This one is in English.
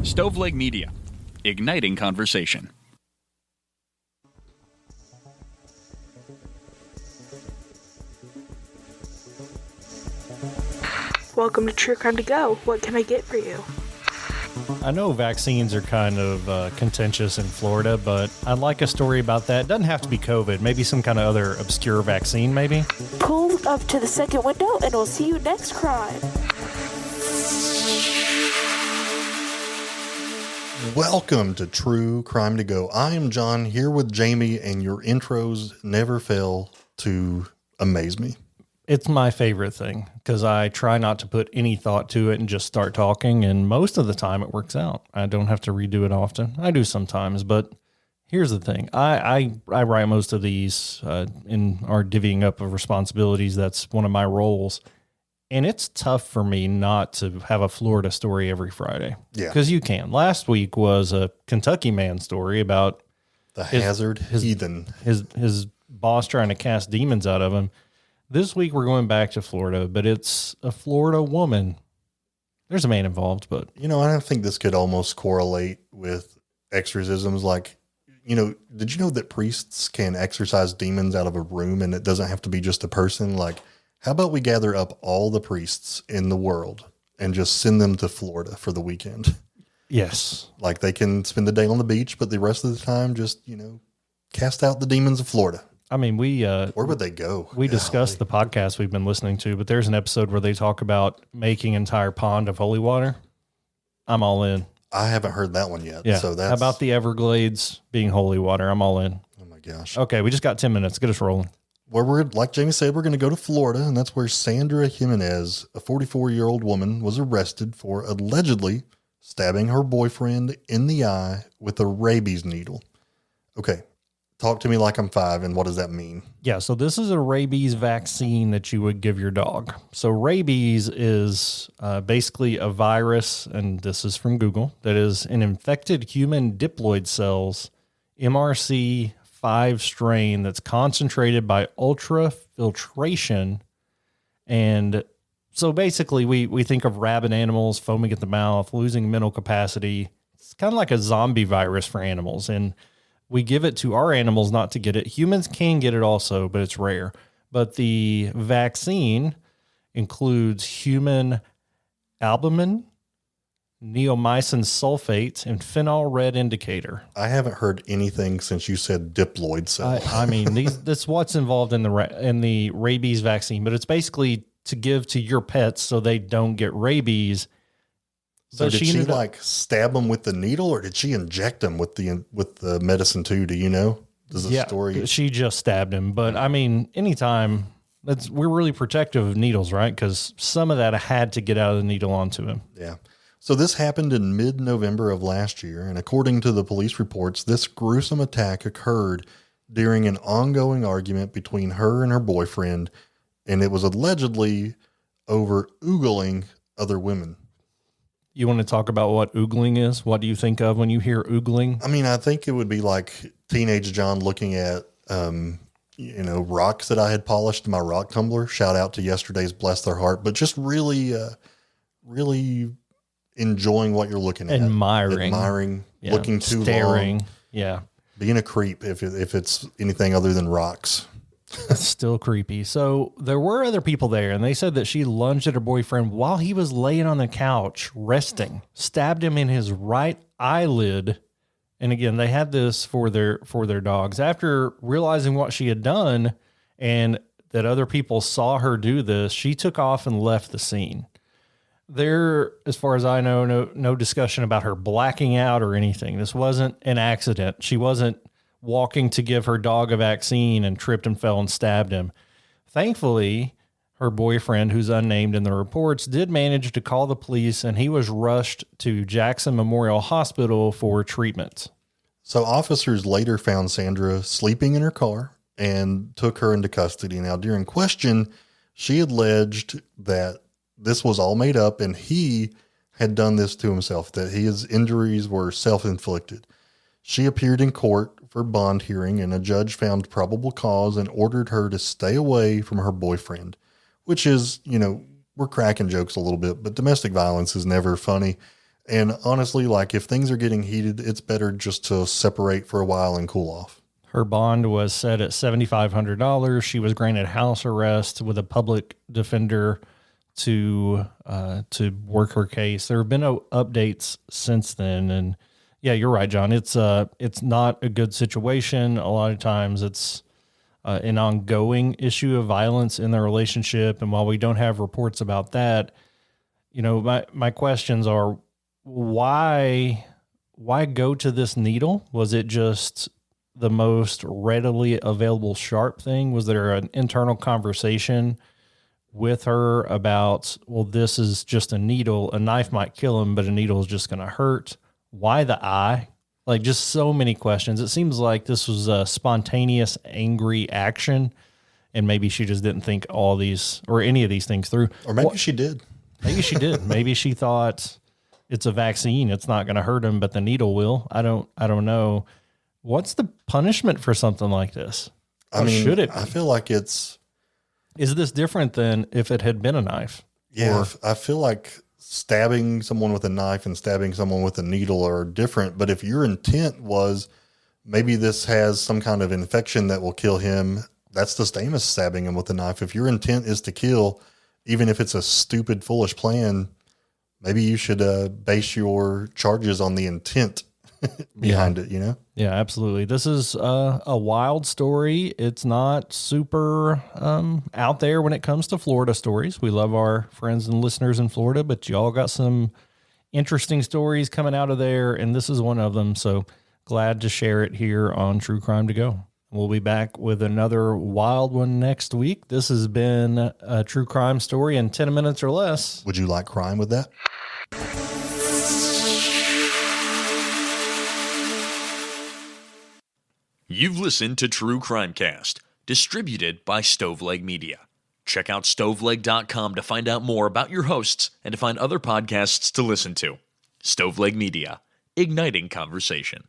Stoveleg Media, igniting conversation. Welcome to True Crime to Go. What can I get for you? I know vaccines are kind of contentious in Florida, but I'd like a story about that. It doesn't have to be COVID. Maybe some kind of other obscure vaccine, maybe? Pull up to the second window and we'll see you next crime. Welcome to True Crime to Go. I am John here with Jamie, and your intros never fail to amaze me. It's my favorite thing because I try not to put any thought to it and just start talking, and most of the time it works out. I don't have to redo it often. I do sometimes, but here's the thing. I write most of these in our divvying up of responsibilities. That's one of my roles. And it's tough for me not to have a Florida story every Friday. Yeah. Because you can. Last week was a Kentucky man story about the hazard heathen. His boss trying to cast demons out of him. This week we're going back to Florida, but it's a Florida woman. There's a man involved, but... You know, I think this could almost correlate with exorcisms. Like, you know, did you know that priests can exorcise demons out of a room and it doesn't have to be just a person? Like, how about we gather up all the priests in the world and just send them to Florida for the weekend? Yes. Like they can spend the day on the beach, but the rest of the time just, you know, cast out the demons of Florida. I mean, where would they go? We discussed the podcast we've been listening to, but there's an episode where they talk about making an entire pond of holy water. I'm all in. I haven't heard that one yet. Yeah. So that's... How about the Everglades being holy water? I'm all in. Oh my gosh. Okay. We just got 10 minutes. Get us rolling. Where we're, like Jamie said, we're going to go to Florida, and that's where Sandra Jimenez, a 44-year-old woman, was arrested for allegedly stabbing her boyfriend in the eye with a rabies needle. Okay. Talk to me like I'm 5, and what does that mean? Yeah, so this is a rabies vaccine that you would give your dog. So rabies is basically a virus, and this is from Google, that is an infected human diploid cells, MRC5 strain that's concentrated by ultrafiltration. And so basically we think of rabid animals foaming at the mouth, losing mental capacity. It's kind of like a zombie virus for animals, and we give it to our animals not to get it. Humans can get it also, but it's rare. But the vaccine includes human albumin, neomycin sulfate, and phenol red indicator. I haven't heard anything since you said diploid cell. I mean, that's what's involved in the rabies vaccine, but it's basically to give to your pets so they don't get rabies. So did she like stab them with the needle, or did she inject them with the medicine too? Do you know? Does the story? She just stabbed him. But I mean, anytime we're really protective of needles, right? Because some of that had to get out of the needle onto him. Yeah. So this happened in mid-November of last year, and according to the police reports, this gruesome attack occurred during an ongoing argument between her and her boyfriend, and it was allegedly over oogling other women. You want to talk about what oogling is? What do you think of when you hear oogling? I mean, I think it would be like teenage John looking at, rocks that I had polished in my rock tumbler. Shout out to yesterday's, bless their heart, but just really, really enjoying what you're looking at. Admiring, yeah, looking too staring. Long. Yeah. Being a creep if it's anything other than rocks. That's still creepy. So there were other people there, and they said that she lunged at her boyfriend while he was laying on the couch resting, stabbed him in his right eyelid. And again, they had this for their dogs. After realizing what she had done and that other people saw her do this, she took off and left the scene. There, as far as I know, no discussion about her blacking out or anything. This wasn't an accident. She wasn't walking to give her dog a vaccine and tripped and fell and stabbed him. Thankfully, her boyfriend, who's unnamed in the reports, did manage to call the police, and he was rushed to Jackson Memorial Hospital for treatment. So officers later found Sandra sleeping in her car and took her into custody. Now, during question, she alleged that this was all made up and he had done this to himself, that his injuries were self-inflicted. She appeared in court for bond hearing, and a judge found probable cause and ordered her to stay away from her boyfriend, which is, we're cracking jokes a little bit, but domestic violence is never funny. And honestly, like if things are getting heated, it's better just to separate for a while and cool off. Her bond was set at $7,500. She was granted house arrest with a public defender to work her case. There have been no updates since then, and yeah, you're right, John. It's not a good situation. A lot of times, it's an ongoing issue of violence in their relationship, and while we don't have reports about that, my questions are why go to this needle? Was it just the most readily available sharp thing? Was there an internal conversation with her about, well, this is just a needle. A knife might kill him, but a needle is just going to hurt. Why the eye? Like, just so many questions. It seems like this was a spontaneous, angry action, and maybe she just didn't think all these or any of these things through. Or maybe she did. Maybe she did. Maybe she thought it's a vaccine. It's not going to hurt him, but the needle will. I don't know. What's the punishment for something like this? Should it be? I feel like it's... Is this different than if it had been a knife? Yeah, I feel like stabbing someone with a knife and stabbing someone with a needle are different. But if your intent was maybe this has some kind of infection that will kill him, that's the same as stabbing him with a knife. If your intent is to kill, even if it's a stupid, foolish plan, maybe you should base your charges on the intent behind it, Yeah, absolutely. This is a wild story. It's not super out there when it comes to Florida stories. We love our friends and listeners in Florida, but y'all got some interesting stories coming out of there, and this is one of them. So glad to share it here on True Crime to Go. We'll be back with another wild one next week. This has been a true crime story in 10 minutes or less. Would you like crime with that? You've listened to True Crimecast, distributed by Stoveleg Media. Check out stoveleg.com to find out more about your hosts and to find other podcasts to listen to. Stoveleg Media, igniting conversation.